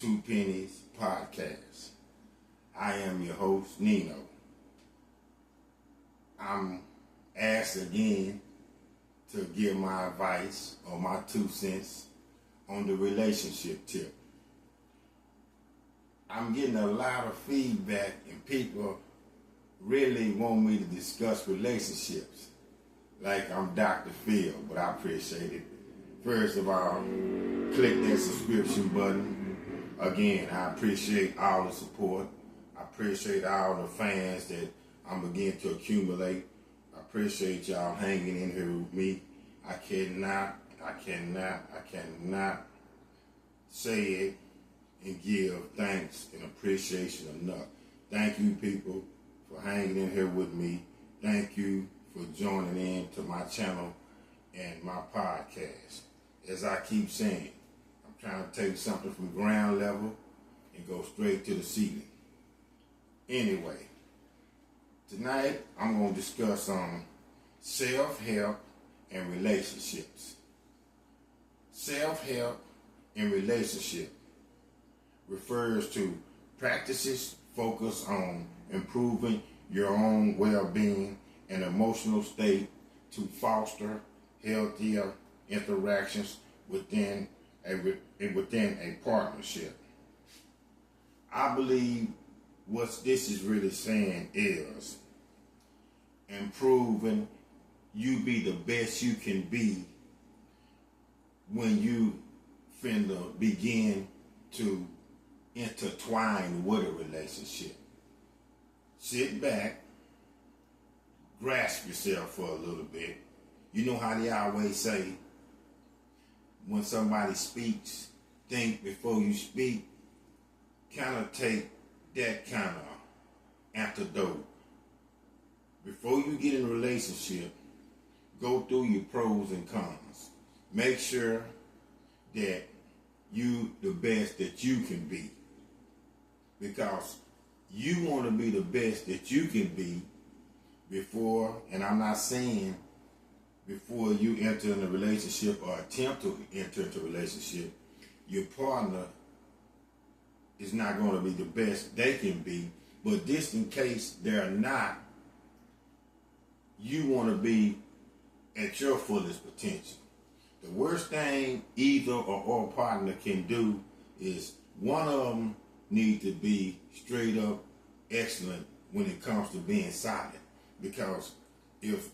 Two Pennies Podcast. I am your host, Nino. I'm asked again to give my advice or my 2 cents on the relationship tip. I'm getting a lot of feedback and people really want me to discuss relationships like I'm Dr. Phil, but I appreciate it. First of all, click that subscription button. Again, I appreciate all the support. I appreciate all the fans that I'm beginning to accumulate. I appreciate y'all hanging in here with me. I cannot say it and give thanks and appreciation enough. Thank you, people, for hanging in here with me. Thank you for joining in to my channel and my podcast. As I keep saying, I'm trying to take something from ground level and go straight to the ceiling. Anyway, tonight I'm going to discuss on self-help and relationships. Self-help and relationship refers to practices focused on improving your own well-being and emotional state to foster healthier interactions within a partnership. I believe what this is really saying is improving you be the best you can be when you finna begin to intertwine with a relationship. Sit back, grasp yourself for a little bit. You know how they always say, when somebody speaks, think before you speak. Kind of take that kind of antidote. Before you get in a relationship, go through your pros and cons. Make sure that you the best that you can be. Because you want to be the best that you can be before, and I'm not saying before you enter in a relationship or attempt to enter into a relationship, your partner is not going to be the best they can be. But just in case they're not, you want to be at your fullest potential. The worst thing either or all partner can do is one of them need to be straight up excellent when it comes to being solid. Because if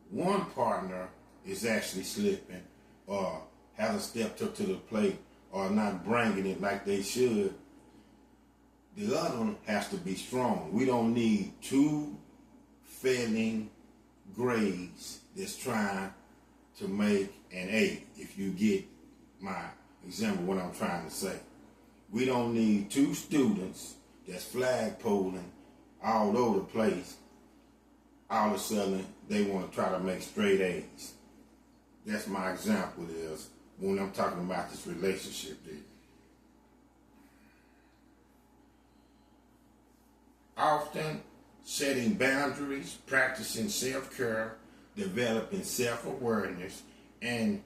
one partner is actually slipping or hasn't stepped up to the plate or not bringing it like they should, the other one has to be strong. We don't need two failing grades that's trying to make an A, if you get my example, what I'm trying to say. We don't need two students that's flagpoling all over the place. All of a sudden, they want to try to make straight A's. That's my example is when I'm talking about this relationship deal. Often, setting boundaries, practicing self-care, developing self-awareness, and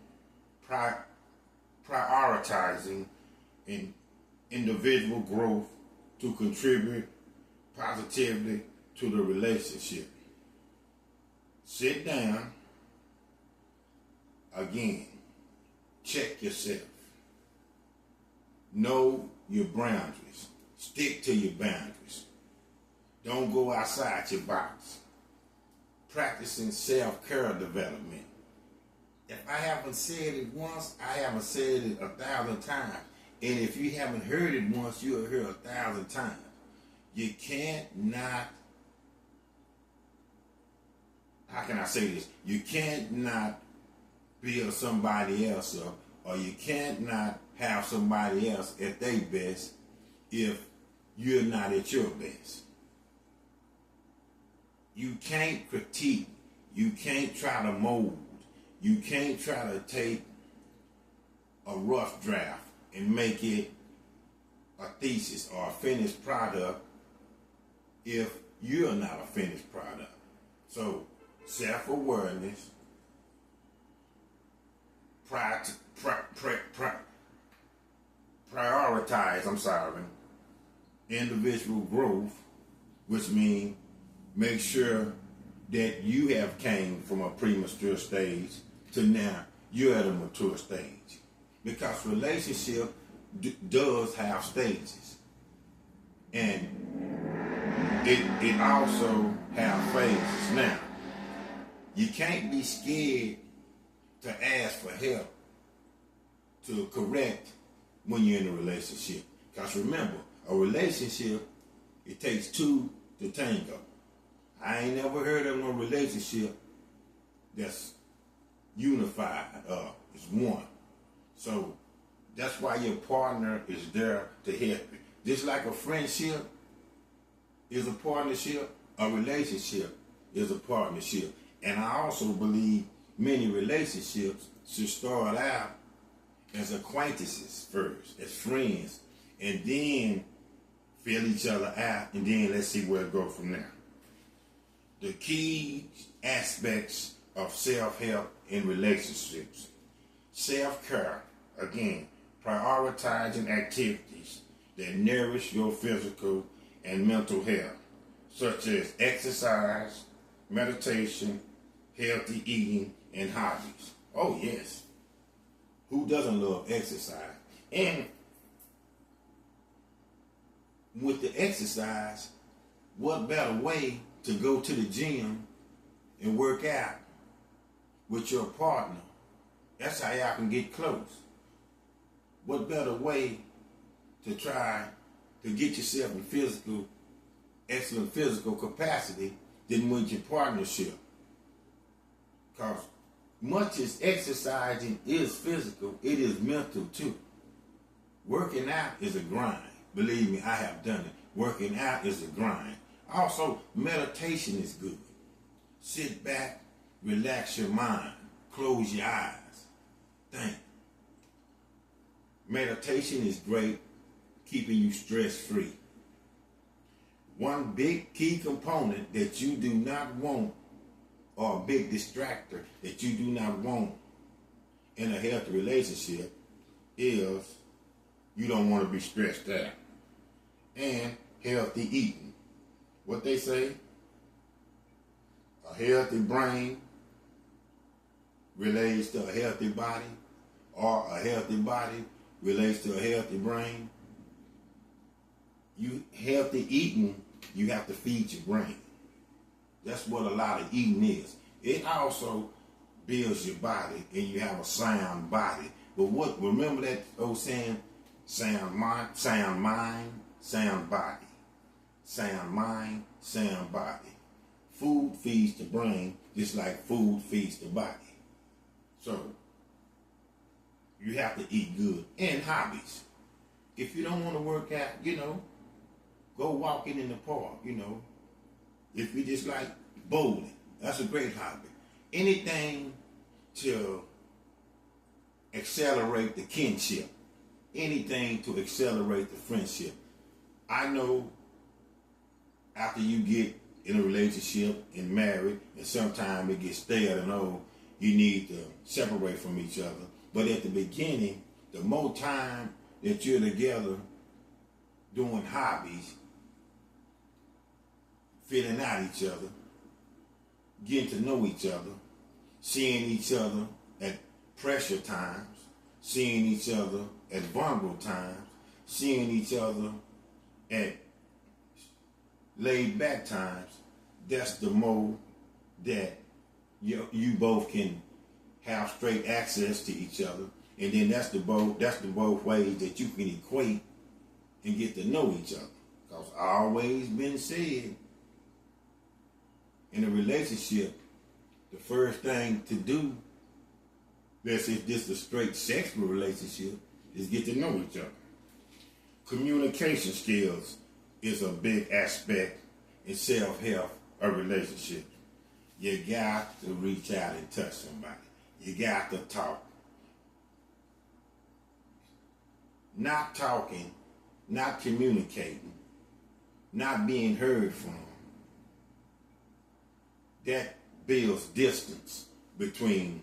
prioritizing in individual growth to contribute positively to the relationship. Sit down, again, check yourself. Know your boundaries. Stick to your boundaries. Don't go outside your box. Practicing self-care development. If I haven't said it once, I haven't said it 1,000 times. And if you haven't heard it once, you'll hear 1,000 times. You can't not, how can I say this? You can't not build somebody else up, or you can't not have somebody else at their best if you're not at your best. You can't critique. You can't try to mold. You can't try to take a rough draft and make it a thesis or a finished product if you're not a finished product. So, self-awareness, prioritize, individual growth, which means make sure that you have came from a premature stage to now you're at a mature stage. Because relationship does have stages. And it also have phases. Now, you can't be scared to ask for help to correct when you're in a relationship. Because remember, a relationship, it takes two to tango. I ain't never heard of no relationship that's unified, it's one. So that's why your partner is there to help you. Just like a friendship is a partnership, a relationship is a partnership. And I also believe many relationships should start out as acquaintances first, as friends, and then fill each other out, and then let's see where it goes from there. The key aspects of self-help in relationships. Self-care, again, prioritizing activities that nourish your physical and mental health, such as exercise, meditation, healthy eating, and hobbies. Oh yes, who doesn't love exercise? And with the exercise, what better way to go to the gym and work out with your partner? That's how y'all can get close. What better way to try to get yourself in excellent physical capacity than with your partnership? Because much as exercising is physical, it is mental too. Working out is a grind. Believe me, I have done it. Working out is a grind. Also, meditation is good. Sit back, relax your mind, close your eyes, think. Meditation is great, keeping you stress-free. One big key component that you do not want, or a big distractor that you do not want in a healthy relationship, is you don't want to be stressed out. And healthy eating. What they say, a healthy brain relates to a healthy body, or a healthy body relates to a healthy brain. Healthy eating, you have to feed your brain. That's what a lot of eating is. It also builds your body, and you have a sound body. But remember that old saying, sound mind, sound body. Sound mind, sound body. Food feeds the brain just like food feeds the body. So, you have to eat good. And hobbies. If you don't want to work out, go walking in the park, If you just like bowling, that's a great hobby. Anything to accelerate the kinship. Anything to accelerate the friendship. I know after you get in a relationship and married, and sometimes it gets stale and old, you need to separate from each other. But at the beginning, the more time that you're together doing hobbies, filling out each other, getting to know each other, seeing each other at pressure times, seeing each other at vulnerable times, seeing each other at laid back times, that's the more that you both can have straight access to each other, and then that's the both ways that you can equate and get to know each other. Because always been said, in a relationship, the first thing to do, let's say if this is a straight sexual relationship, is get to know each other. Communication skills is a big aspect in self-help of relationships. You got to reach out and touch somebody. You got to talk. Not talking, not communicating, not being heard from, that builds distance between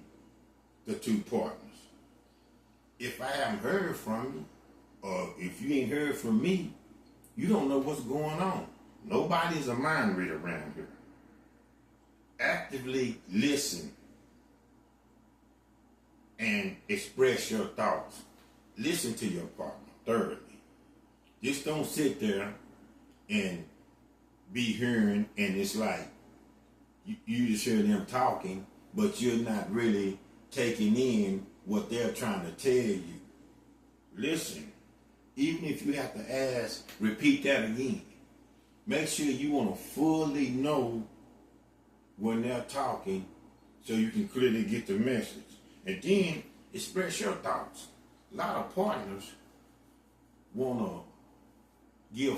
the two partners. If I haven't heard from you, if you ain't heard from me, you don't know what's going on. Nobody's a mind reader around here. Actively listen and express your thoughts. Listen to your partner thoroughly. Just don't sit there and be hearing, and it's like you just hear them talking, but you're not really taking in what they're trying to tell you. Listen. Even if you have to ask, repeat that again. Make sure you want to fully know when they're talking so you can clearly get the message. And then express your thoughts. A lot of partners want to give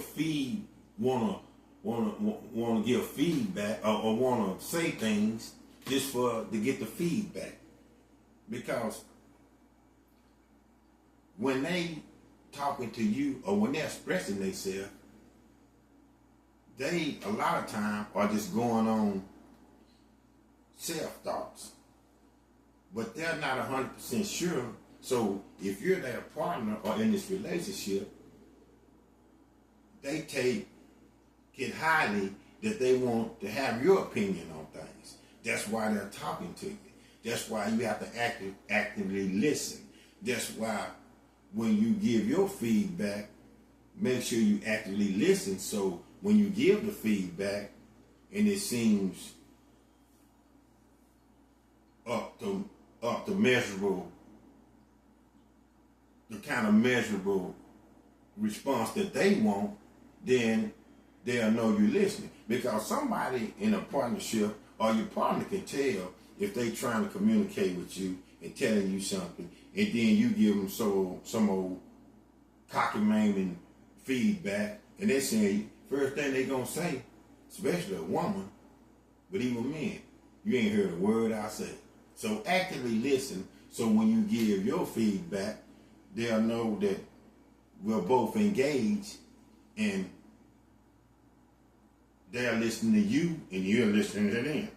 give feedback or want to say things just to get the feedback. Because when they talking to you or when they're expressing themselves, they a lot of time are just going on self-thoughts. But they're not 100% sure. So if you're their partner or in this relationship, they take it highly that they want to have your opinion on things. That's why they're talking to you. That's why you have to actively listen. That's why when you give your feedback, make sure you actively listen. So when you give the feedback and it seems up to measurable, the kind of measurable response that they want, then they'll know you're listening. Because somebody in a partnership or your partner can tell if they trying to communicate with you and telling you something, and then you give them some old cockamamie feedback, and they say, first thing they gonna say, especially a woman, but even men, you ain't heard a word I say. So actively listen, so when you give your feedback, they'll know that we're both engaged, and they're listening to you, and you're listening to them.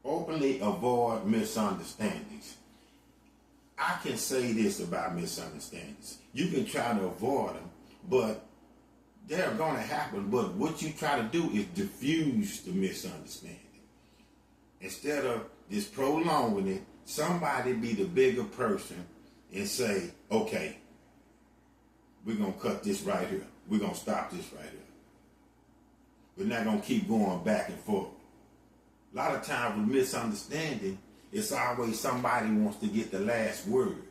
Openly avoid misunderstandings. I can say this about misunderstandings. You can try to avoid them, but they're going to happen. But what you try to do is diffuse the misunderstanding. Instead of just prolonging it, somebody be the bigger person and say, okay, we're going to cut this right here. We're going to stop this right here. We're not going to keep going back and forth. A lot of times with misunderstanding, it's always somebody wants to get the last word.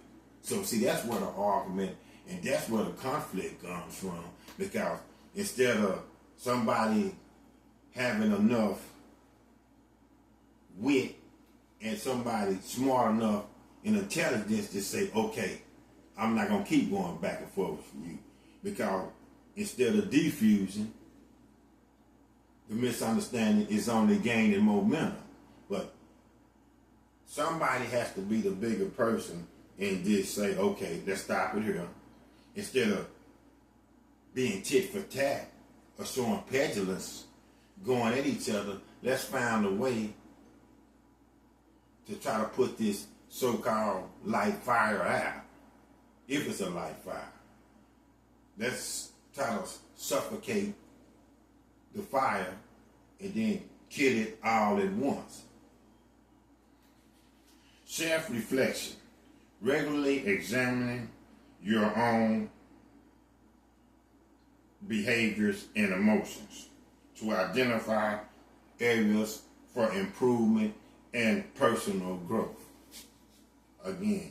So see, that's where the argument and that's where the conflict comes from. Because instead of somebody having enough wit and somebody smart enough and intelligence to say, okay, I'm not going to keep going back and forth with you. Because instead of defusing, the misunderstanding is only gaining momentum. But somebody has to be the bigger person and just say, okay, let's stop it here. Instead of being tit for tat or showing petulance, going at each other, let's find a way to try to put this so-called light fire out. If it's a light fire. Let's try to suffocate the fire and then kill it all at once. Self-reflection. Regularly examining your own behaviors and emotions to identify areas for improvement and personal growth. Again,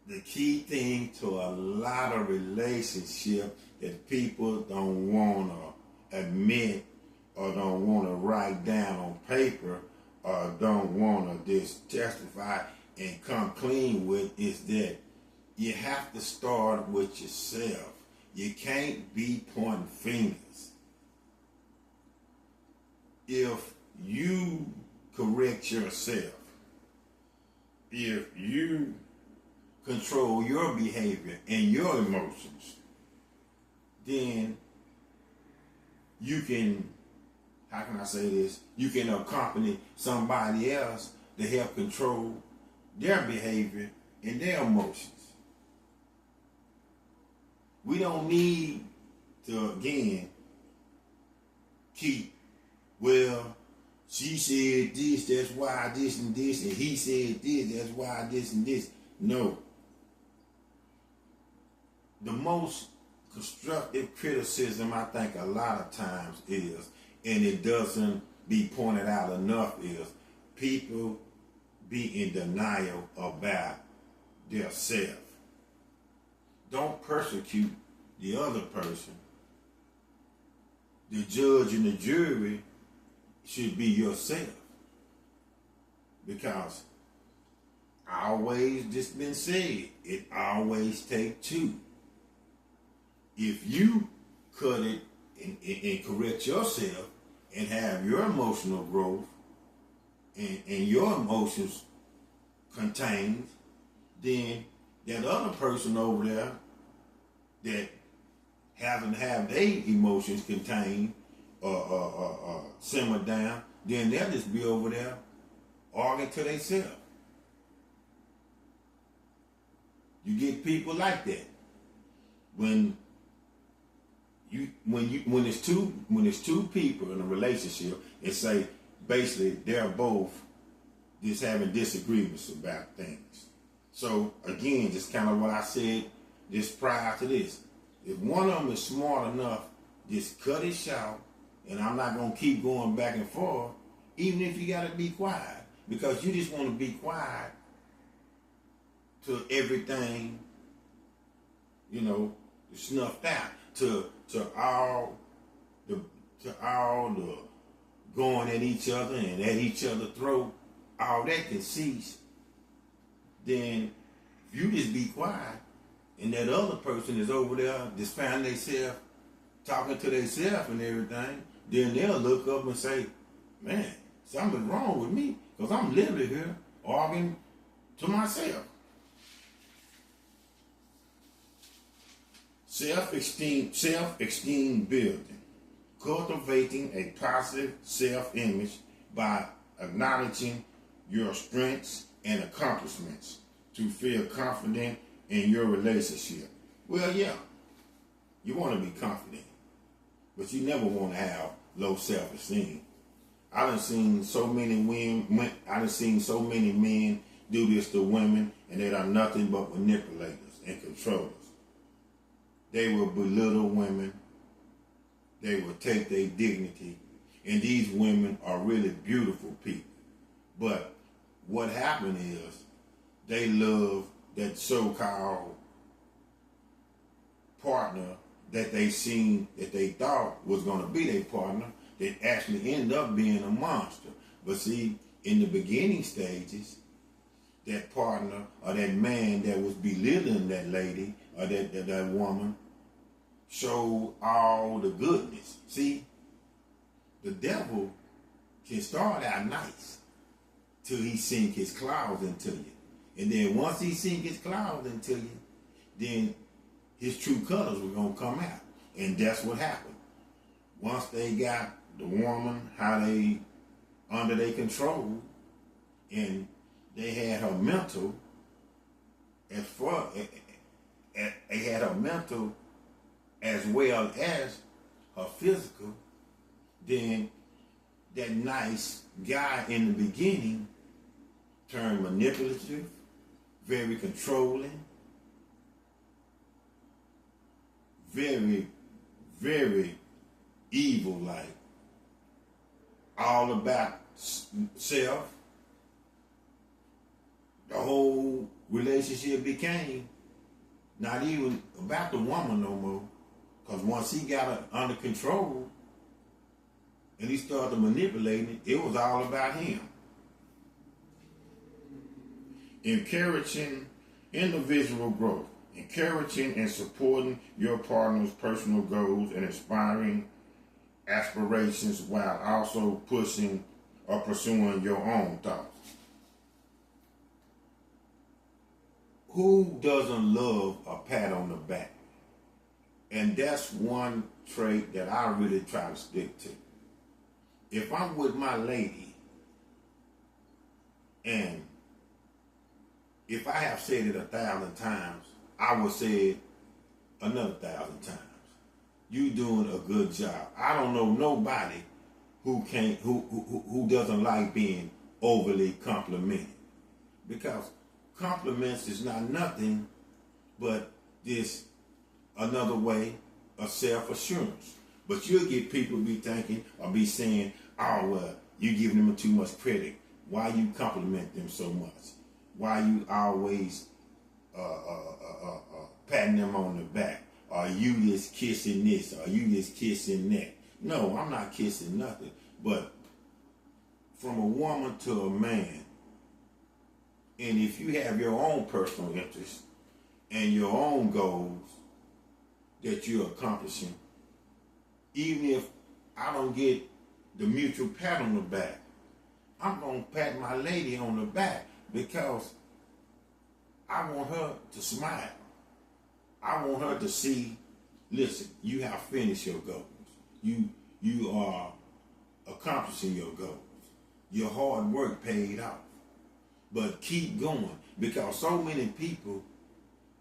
the key thing to a lot of relationships that people don't want to admit or don't want to write down on paper or don't want to just testify and come clean with is that you have to start with yourself. You can't be pointing fingers. If you correct yourself, if you control your behavior and your emotions, then you can, how can I say this? You can accompany somebody else to help control their behavior and their emotions. We don't need to, again, keep, well, she said this, that's why this and this, and he said this, that's why this and this. No. The most constructive criticism I think a lot of times is, and it doesn't be pointed out enough, is people be in denial about their self. Don't persecute the other person. The judge and the jury should be yourself. Because always just been said, it always take two. If you cut it and correct yourself and have your emotional growth and your emotions contained, then that other person over there that haven't have their emotions contained or simmered down, then they'll just be over there arguing to themselves. You get people like that. When it's two people in a relationship and say basically they're both just having disagreements about things. So again, just kind of what I said just prior to this. If one of them is smart enough, just cut it short, and I'm not gonna keep going back and forth, even if you gotta be quiet, because you just want to be quiet to everything, snuffed out, to all the going at each other and at each other's throat, all that can cease. Then if you just be quiet and that other person is over there just find themselves talking to themselves and everything, then they'll look up and say, man, something's wrong with me because I'm living here arguing to myself. Self-esteem building. Cultivating a positive self-image by acknowledging your strengths and accomplishments to feel confident in your relationship. Well, yeah, you want to be confident, but you never want to have low self-esteem. I done seen so many men do this to women, and they are nothing but manipulators and controllers. They will belittle women. They will take their dignity. And these women are really beautiful people. But what happened is they love that so-called partner that they seen, that they thought was going to be their partner, that actually ended up being a monster. But see, in the beginning stages, that partner or that man that was belittling that lady or that woman showed all the goodness. See, the devil can start out nice till he sink his claws into you. And then once he sink his claws into you, then his true colors were going to come out. And that's what happened. Once they got the woman, how they under their control, and they had her mental as well as her physical, then that nice guy in the beginning turned manipulative, very controlling, very, very evil-like, all about self. The whole relationship became not even about the woman no more, because once he got her under control and he started manipulating it, it was all about him. Encouraging individual growth. Encouraging and supporting your partner's personal goals and inspiring aspirations while also pushing or pursuing your own thoughts. Who doesn't love a pat on the back? And that's one trait that I really try to stick to. If I'm with my lady, and if I have said it 1,000 times, I would say it another 1,000 times. You doing a good job. I don't know nobody who doesn't like being overly complimented, because compliments is not nothing but this another way of self-assurance. But you'll get people be thinking or be saying, oh, well, you giving them too much credit. Why you compliment them so much? Why you always patting them on the back? Are you just kissing this? Are you just kissing that? No, I'm not kissing nothing. But from a woman to a man, and if you have your own personal interests and your own goals that you're accomplishing, even if I don't get the mutual pat on the back, I'm going to pat my lady on the back, because I want her to smile. I want her to see, listen, you have finished your goals. You are accomplishing your goals. Your hard work paid off. But keep going, because so many people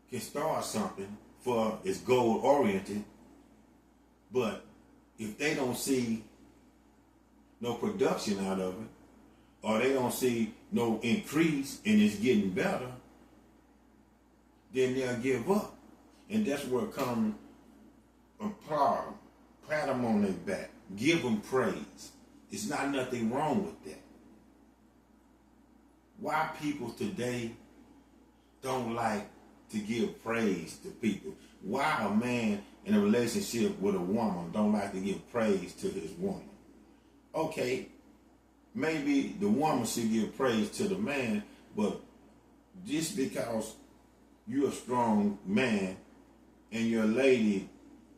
can start something for it's goal oriented, but if they don't see no production out of it, or they don't see no increase and it's getting better, then they'll give up. And that's where it comes, applaud them, pat them on their back, give them praise. It's not nothing wrong with that. Why people today don't like to give praise to people? Why a man in a relationship with a woman don't like to give praise to his woman? Okay, maybe the woman should give praise to the man, but just because you're a strong man and your lady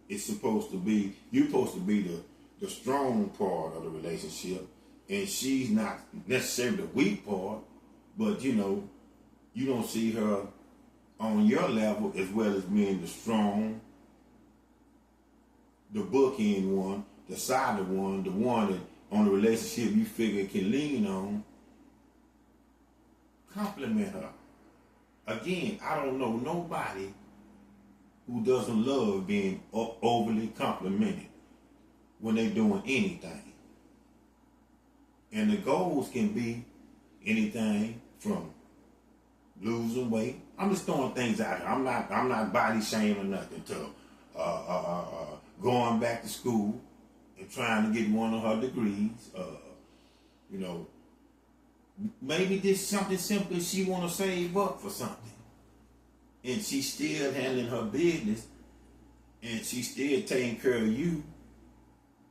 is supposed to be, you're supposed to be the strong part of the relationship, and she's not necessarily the weak part, but you don't see her on your level as well as being the strong, the bookend one, the solid one, the one that on the relationship you figure can lean on. Compliment her. Again, I don't know nobody who doesn't love being overly complimented when they're doing anything. And the goals can be anything from losing weight. I'm just throwing things out here. I'm not body shaming or nothing, to going back to school and trying to get one of her degrees. Maybe just something simple, she want to save up for something. And she's still handling her business, and she's still taking care of you,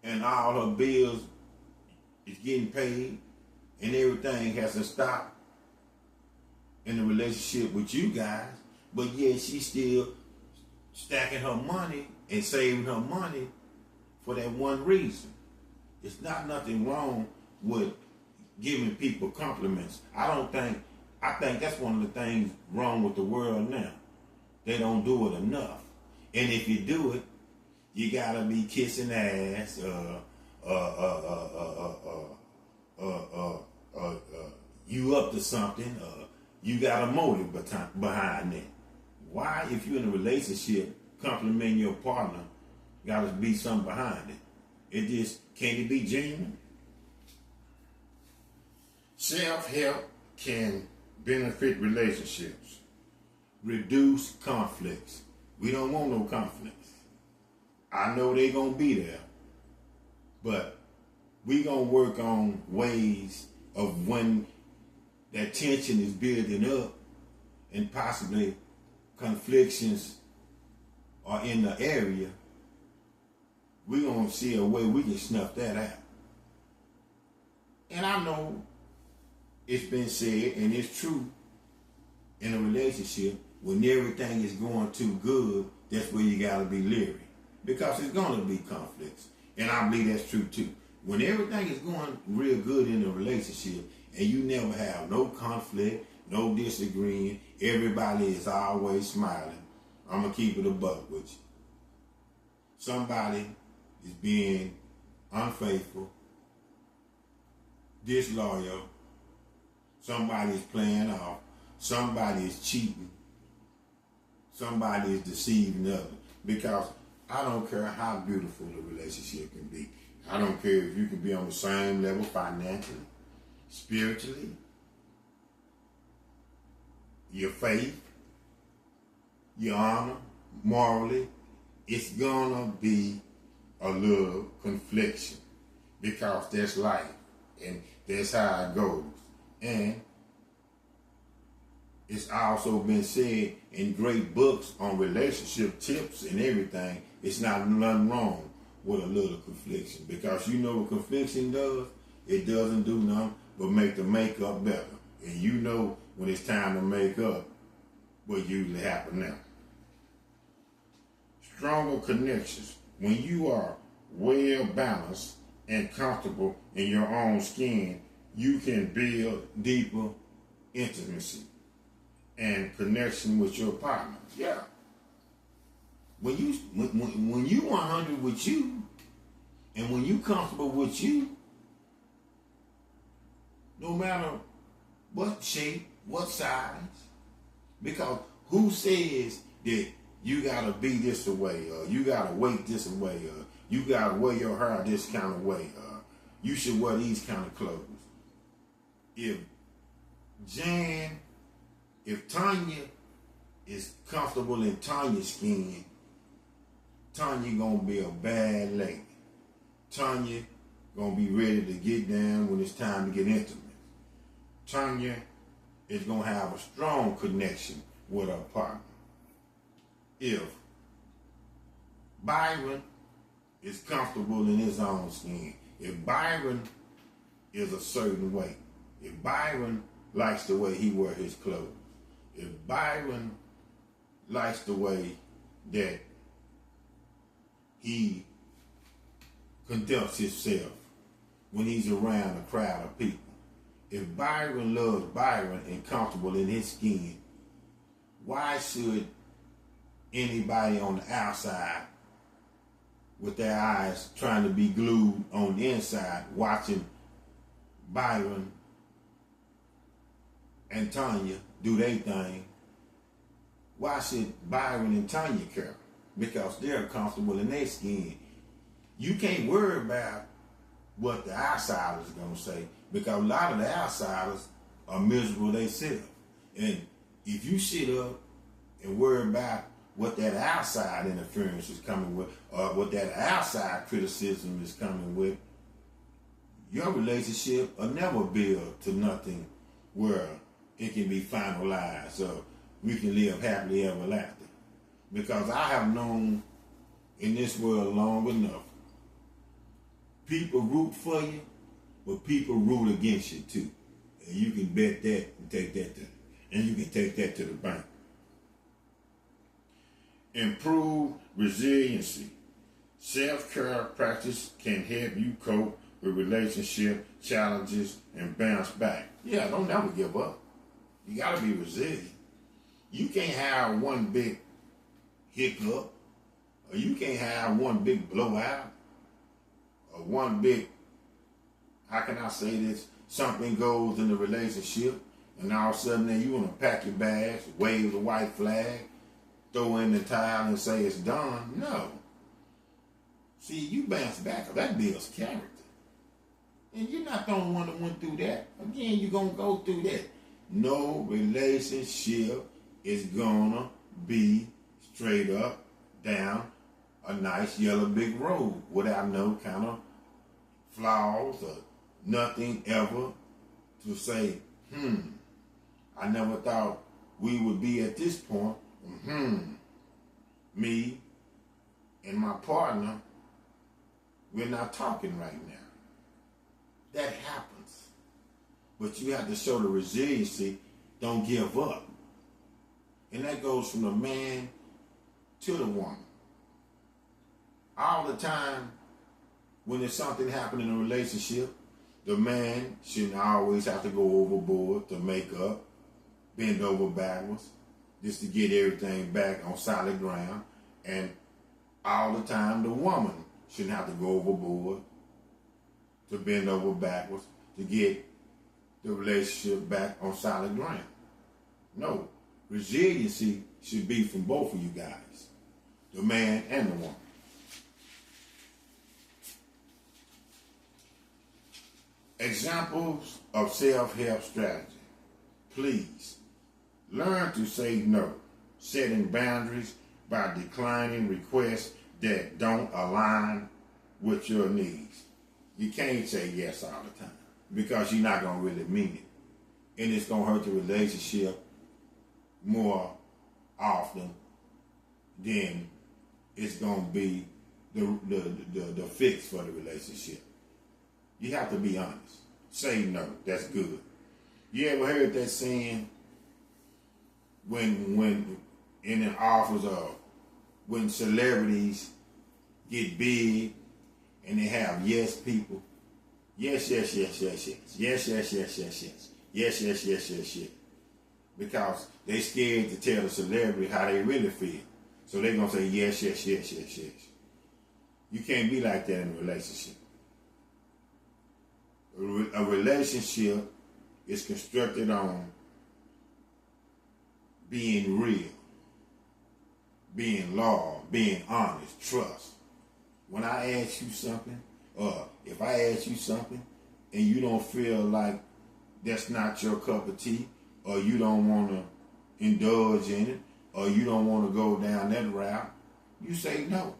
and all her bills is getting paid, and everything hasn't stopped in the relationship with you guys, but yet she's still stacking her money and saving her money for that one reason. It's not nothing wrong with giving people compliments. I think that's one of the things wrong with the world now. They don't do it enough. And if you do it, you gotta be kissing ass, you up to something, you got a motive behind that. Why, if you're in a relationship, complimenting your partner, gotta be something behind it. Can't it be genuine? Self-help can benefit relationships, reduce conflicts. We don't want no conflicts. I know they're gonna be there, but we gonna work on ways of when that tension is building up and possibly conflictions are in the area. We're gonna see a way we can snuff that out. And I know it's been said, and it's true, in a relationship, when everything is going too good, that's where you gotta be leery. Because it's gonna be conflicts. And I believe that's true too. When everything is going real good in a relationship, and you never have no conflict, no disagreeing, everybody is always smiling, I'm gonna keep it a buck with you. Somebody is being unfaithful, disloyal, somebody is playing off, somebody is cheating, somebody is deceiving others. Because I don't care how beautiful the relationship can be. I don't care if you can be on the same level financially, spiritually, your faith, your honor, morally. It's gonna be a little confliction because that's life and that's how it goes. And it's also been said in great books on relationship tips and everything, it's not nothing wrong with a little confliction. Because you know what confliction does? It doesn't do nothing but make the makeup better. And you know when it's time to make up what usually happens now. Stronger connections. When you are well balanced and comfortable in your own skin, you can build deeper intimacy and connection with your partner. Yeah. When you 100 with you, and when you comfortable with you, no matter what shape, what size, because who says that you gotta be this way, or you gotta weight this way, or you gotta wear your hair this kind of way, or you should wear these kind of clothes? If Tanya is comfortable in Tanya's skin, Tanya gonna be a bad lady. Tanya gonna be ready to get down when it's time to get intimate. Tanya is gonna have a strong connection with her partner. If Byron is comfortable in his own skin, if Byron is a certain way, if Byron likes the way he wears his clothes, if Byron likes the way that he conducts himself when he's around a crowd of people, if Byron loves Byron and comfortable in his skin, why should anybody on the outside with their eyes trying to be glued on the inside watching Byron and Tanya do their thing? Why should Byron and Tanya care? Because they're comfortable in their skin. You can't worry about what the outsiders are going to say, because a lot of the outsiders are miserable themselves. And if you sit up and worry about what that outside interference is coming with, or what that outside criticism is coming with, your relationship will never build to nothing where it can be finalized, so we can live happily ever after. Because I have known in this world long enough, people root for you, but people root against you too. And you can bet that and take that and you can take that to the bank. Improve resiliency. Self-care practice can help you cope with relationship challenges and bounce back. Yeah, don't never give up. You gotta be resilient. You can't have one big hiccup, or you can't have one big blowout, or one big, how can I say this, something goes in the relationship, and all of a sudden then you want to pack your bags, wave the white flag, throw in the towel and say it's done. No. See, you bounce back, that builds character. And you're not the only one that went through that. Again, you're going to go through that. No relationship is going to be straight up, down, a nice yellow big road without no kind of flaws or nothing ever to say, I never thought we would be at this point. Me and my partner, we're not talking right now. That happens. But you have to show the resiliency, don't give up. And that goes from the man to the woman. All the time, when there's something happening in a relationship, the man shouldn't always have to go overboard to make up, bend over backwards, just to get everything back on solid ground. And all the time, the woman shouldn't have to go overboard to bend over backwards to get the relationship back on solid ground. No, resiliency should be from both of you guys. the man and the woman. Examples of self-help strategy. Please learn to say no, setting boundaries by declining requests that don't align with your needs. You can't say yes all the time because you're not going to really mean it. And it's going to hurt the relationship more often than it's going to be the fix for the relationship. You have to be honest. Say no. That's good. You ever heard that saying when in the offers of when celebrities get big and they have yes people? Yes, yes, yes, yes, yes. Yes, yes, yes, yes, yes. Yes, yes, yes, yes, yes. Because they scared to tell the celebrity how they really feel. So they're going to say yes, yes, yes, yes, yes. You can't be like that in a relationship. A relationship is constructed on being real, being loyal, being honest, trust. When I ask you something, or if I ask you something and you don't feel like that's not your cup of tea, or you don't want to indulge in it, or you don't want to go down that route, you say no.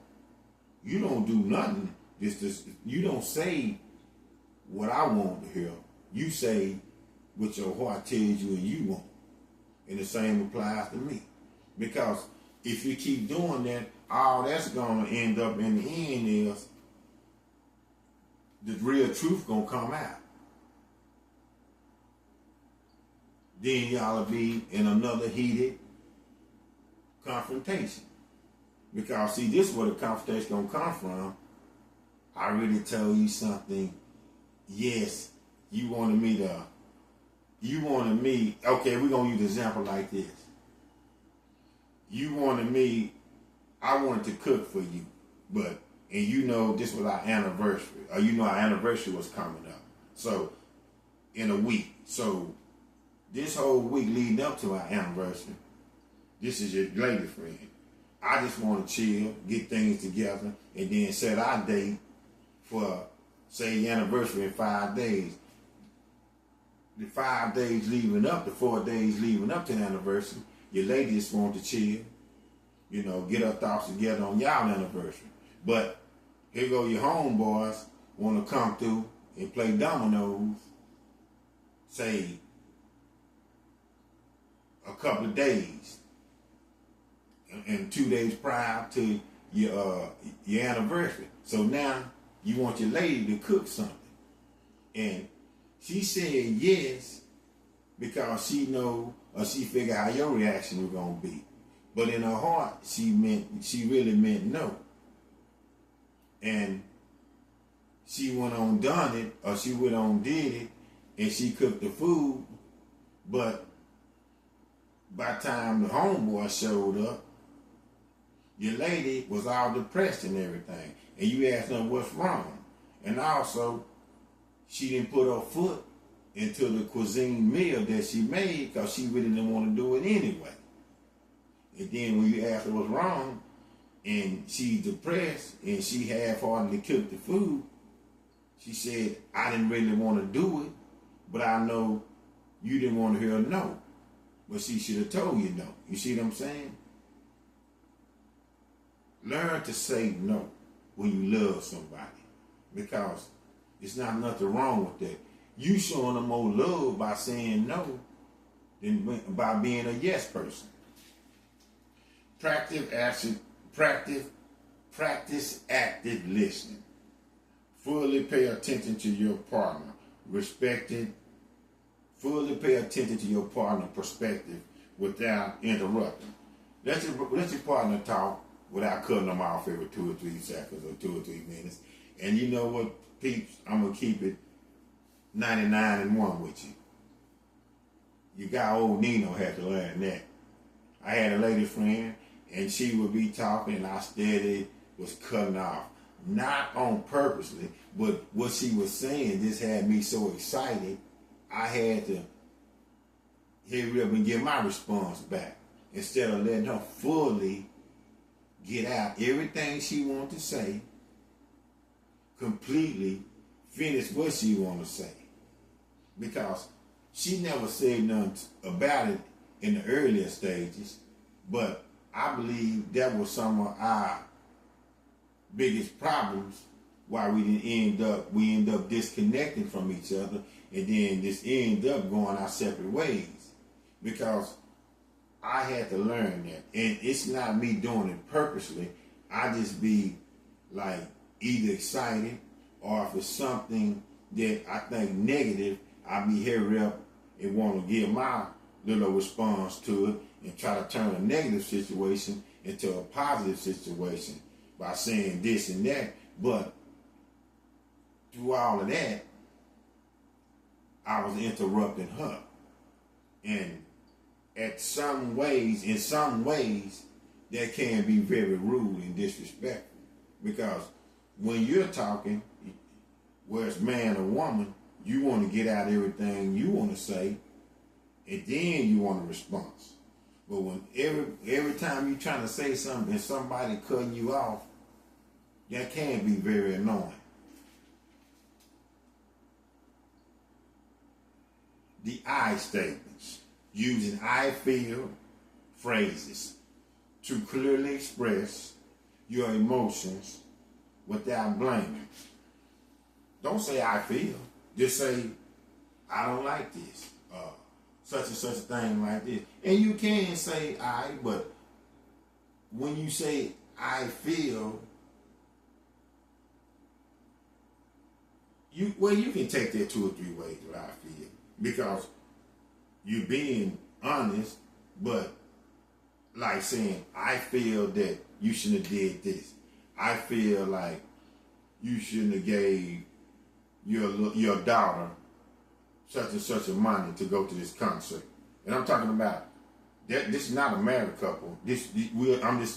You don't do nothing. You don't say what I want to hear. You say what your heart tells you and you want. And the same applies to me. Because if you keep doing that, all that's going to end up in the end is the real truth going to come out. Then y'all will be in another heated confrontation. Because see, this is where the confrontation going to come from. I really told you something. Yes, you wanted me, okay, we're going to use an example like this. I wanted to cook for you, and you know this was our anniversary, or you know our anniversary was coming up. So, in a week. So, this whole week leading up to our anniversary, this is your lady friend. I just want to chill, get things together, and then set our date for, say, anniversary in 5 days. The 5 days leading up, the 4 days leading up to the anniversary, your lady just want to chill, get her thoughts together on y'all anniversary. But here go your homeboys want to come through and play dominoes, say, a couple of days, and 2 days prior to your anniversary. So now you want your lady to cook something. And she said yes because she know or she figured how your reaction was going to be. But in her heart, she really meant no. And she went on done it, or she went on did it, and she cooked the food. But by the time the homeboy showed up, your lady was all depressed and everything. And you asked her what's wrong. And also, she didn't put her foot into the cuisine meal that she made because she really didn't want to do it anyway. And then when you ask her what's wrong, and she's depressed, and she half-heartedly cooked the food, she said, I didn't really want to do it, but I know you didn't want to hear no. But she should have told you no. You see what I'm saying? Learn to say no when you love somebody, because it's not nothing wrong with that. You showing them more love by saying no than by being a yes person. Practice active listening. Fully pay attention to your partner. Fully pay attention to your partner's perspective without interrupting. Let your partner talk without cutting them off every 2 or 3 seconds or 2 or 3 minutes. And you know what, peeps? I'm going to keep it 99-1 with you. Your guy, old Nino, had to learn that. I had a lady friend, and she would be talking, and I steady was cutting off. Not on purposely, but what she was saying just had me so excited, I had to hurry up and get my response back instead of letting her fully get out everything she wanted to say, completely finish what she wanted to say. Because she never said nothing about it in the earlier stages, but I believe that was some of our biggest problems why we end up disconnecting from each other, and then just end up going our separate ways. Because I had to learn that, and it's not me doing it purposely. I just be like either excited, or if it's something that I think negative, I be hurry up and want to give my little response to it and try to turn a negative situation into a positive situation by saying this and that. But through all of that, I was interrupting her. And in some ways, that can be very rude and disrespectful. Because when you're talking, whether it's man or woman, you want to get out everything you want to say, and then you want a response. But when every time you're trying to say something and somebody cutting you off, that can be very annoying. The I statements, using I feel phrases to clearly express your emotions without blaming. Don't say I feel. Just say, I don't like this. Such and such a thing like this. And you can say I, but when you say I feel, you can take that 2 or 3 ways what I feel. Because you're being honest, but like saying, I feel that you shouldn't have did this. I feel like you shouldn't have gave your daughter such and such a money to go to this concert. And I'm talking about that. This is not a married couple. They're just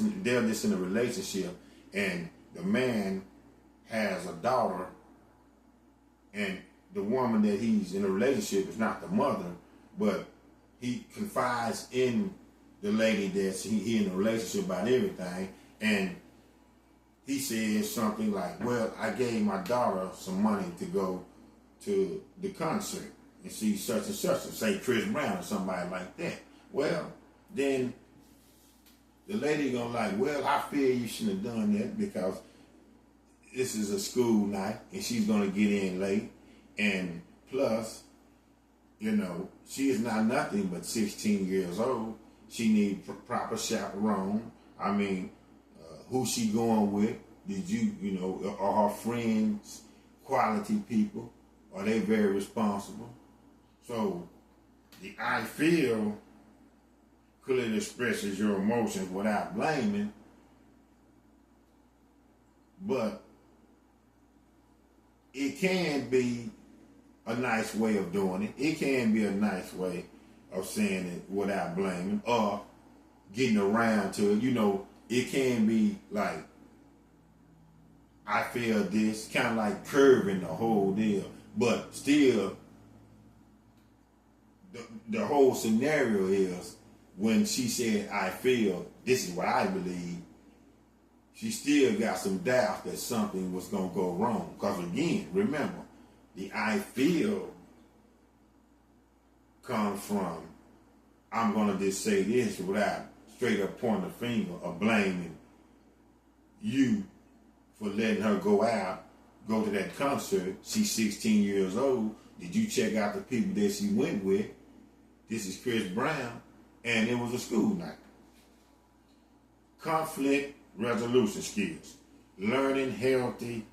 in a relationship, and the man has a daughter, and the woman that he's in a relationship is not the mother, but he confides in the lady that he in a relationship about everything, and he says something like, well, I gave my daughter some money to go to the concert and see such and such, and say Chris Brown or somebody like that. Well, then the lady gonna like, well, I feel you shouldn't have done that because this is a school night and she's gonna get in late, and plus, she is not nothing but 16 years old. She needs proper chaperone. I mean, who she going with? Did you, are her friends quality people? Are they very responsible? So the I feel clearly expresses your emotions without blaming, but it can be a nice way of doing it. It can be a nice way of saying it without blaming or getting around to it. It can be like, I feel this, kind of like curving the whole deal. But still, the whole scenario is when she said, I feel, this is what I believe, she still got some doubt that something was going to go wrong. Because again, remember, the I feel comes from, I'm going to just say this without straight up pointing the finger or blaming you for letting her go to that concert. She's 16 years old. Did you check out the people that she went with? This is Chris Brown, and it was a school night. Conflict resolution skills. Learning healthy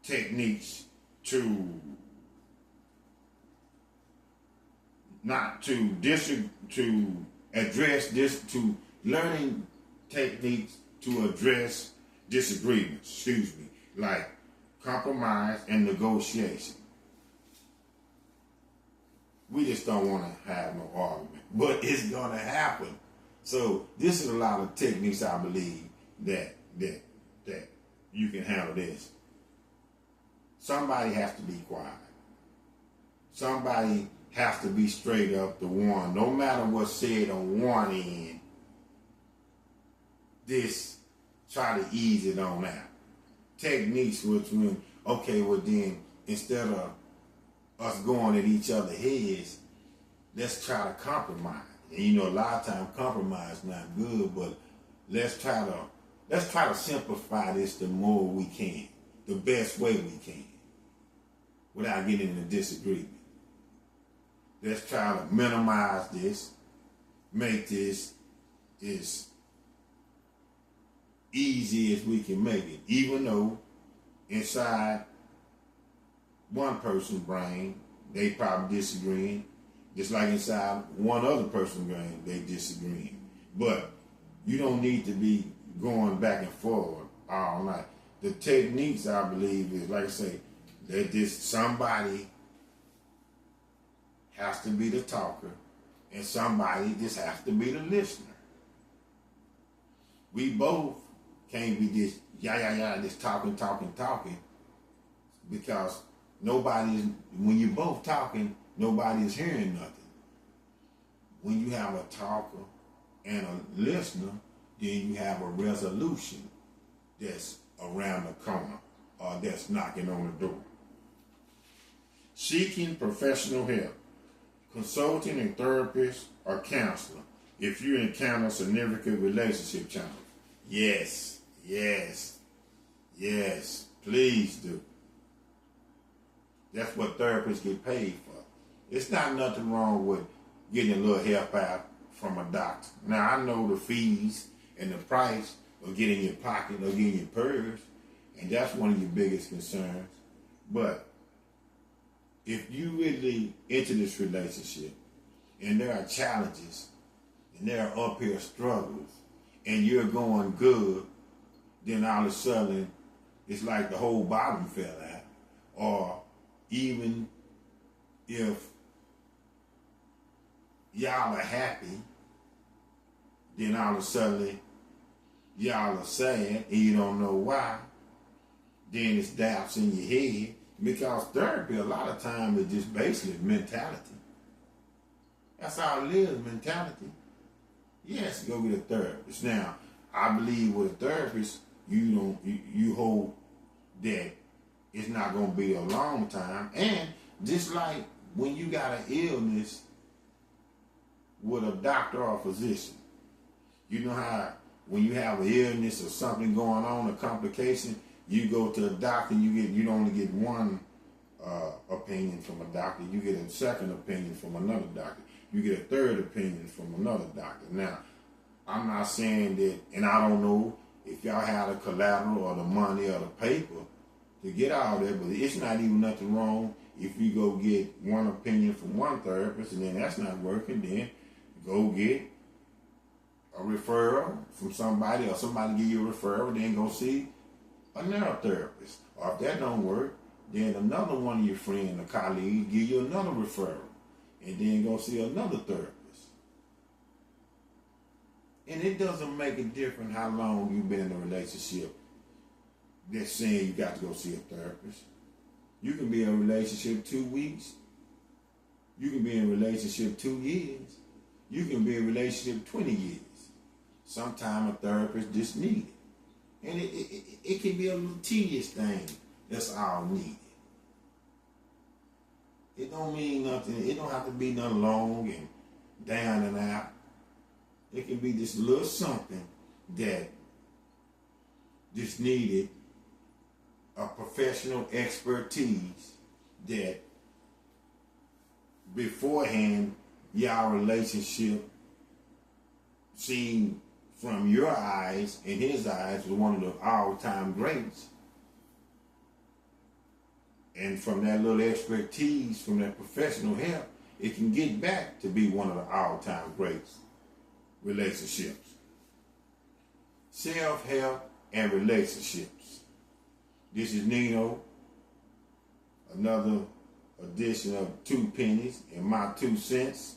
techniques to learning techniques to address disagreements, like compromise and negotiation. We just don't want to have no argument, but it's going to happen. So this is a lot of techniques, I believe, that you can handle this. Somebody has to be quiet. Somebody has to be straight up the one. No matter what's said on one end, this, try to ease it on out. Techniques which when, okay, well then, instead of us going at each other's heads, let's try to compromise. And you know, a lot of times compromise is not good, but let's try to simplify this the more we can, the best way we can, without getting in a disagreement. Let's try to minimize this, make this as easy as we can make it, even though inside one person's brain, they probably disagreeing, just like inside one other person's brain, they disagreeing. But you don't need to be going back and forward all night. The techniques, I believe, is, like I say, that this somebody has to be the talker and somebody just has to be the listener. We both can't be just just talking, because when you're both talking, nobody is hearing nothing. When you have a talker and a listener, then you have a resolution that's around the corner or that's knocking on the door. Seeking professional help. Consulting a therapist or counselor if you encounter significant relationship challenges. Yes, please do. That's what therapists get paid for. It's not nothing wrong with getting a little help out from a doctor. Now, I know the fees and the price will get in your pocket or get in your purse, and that's one of your biggest concerns. But if you really into this relationship and there are challenges and there are uphill struggles and you're going good, then all of a sudden it's like the whole bottom fell out. Or even if y'all are happy, then all of a sudden y'all are sad and you don't know why. Then it's doubts in your head. Because therapy, a lot of times, is just basically mentality. That's all it is, mentality. Yes, go get a therapist. Now, I believe with a therapist, you hope that it's not going to be a long time. And just like when you got an illness with a doctor or a physician, you know how when you have an illness or something going on, a complication, you go to a doctor, you only get one opinion from a doctor. You get a second opinion from another doctor. You get a third opinion from another doctor. Now, I'm not saying that, and I don't know if y'all have the collateral or the money or the paper to get all that, but it's not even nothing wrong if you go get one opinion from one therapist and then that's not working, then go get a referral from somebody or somebody give you a referral, then go see a neurotherapist. Or if that don't work, then another one of your friends or colleagues give you another referral. And then go see another therapist. And it doesn't make a difference how long you've been in a relationship that's saying you got to go see a therapist. You can be in a relationship 2 weeks. You can be in a relationship 2 years. You can be in a relationship 20 years. Sometimes a therapist just needed. And it can be a little tedious thing that's all needed. It don't mean nothing. It don't have to be nothing long and down and out. It can be just a little something that just needed a professional expertise that beforehand y'all relationship seemed from your eyes and his eyes was one of the all-time greats. And from that little expertise, from that professional help, it can get back to be one of the all-time greats relationships. Self-help and relationships. This is Nino, another edition of 2 Pennies and my 2 cents.